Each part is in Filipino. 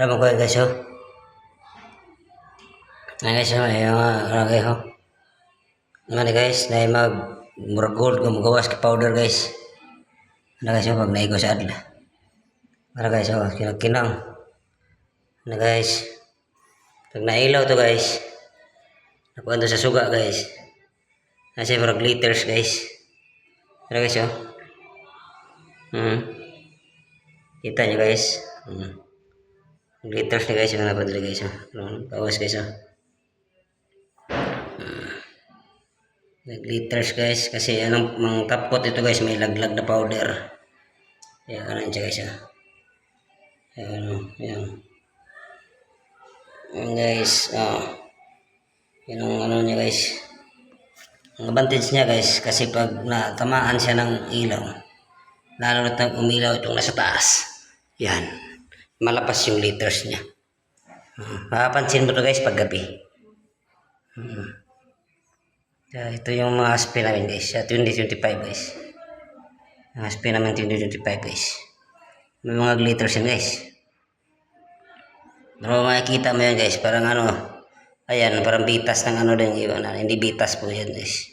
Ano mo guys oh? Nah guys oh, ayo guys oh. Ano guys, na mag murag gold gumagawas ka powder guys. Ano guys oh, pag naigo sa adla. Ano guys oh, kinang. Ano guys, pag nailaw to guys, nakuha to sa suga guys. Nasa murag liters guys. Ano guys oh. Kita nyo guys. Liters na guys, yung napadali guys oh. Bawas guys oh. Liters guys, kasi anong mang tapot ito guys, may laglag na powder. Kaya kanan siya guys oh. Ayan oh, ayan. Ayan guys, yun ang ano niya guys. Ang advantage niya guys, kasi pag natamaan siya ng ilaw, lalo na umilaw itong nasa taas, yan, malapas yung liters niya. Mapapansin mo to guys pag gabi. Ito yung mga aspe namin guys, 2025 guys. Ang aspe namin 2025 guys. May mga glitters yan guys. Pero makikita mo yan guys, parang ano, ayan, parang bitas ng ano din yun. Hindi bitas po yan guys.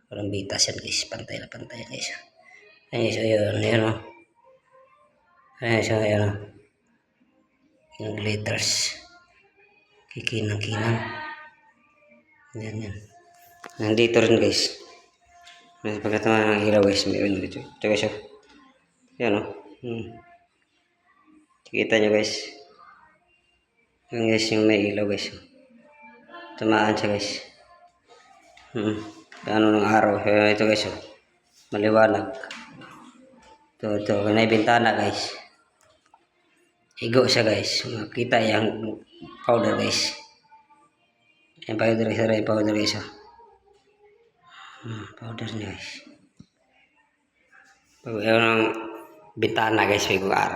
Parang bitas yan guys, pantay na pantay guys. Ayan guys, ayan o. Ayan siya, ayan o. Yung glitters. Kikinang-kinang. Yan. Nandito rin guys. Pagkatama ng ilaw guys, meron dito. Ito guys o. Ayan o. Kita nyo guys. Yan guys, yung may ilaw guys. Tamaan siya guys. Ano ng araw. Ito guys oh. Maliwanag. Ito. May bintana guys. Igo siya guys. Makita yung powder guys. Yung powder guys oh. Powder niya guys. Pag yung bintana guys, may araw.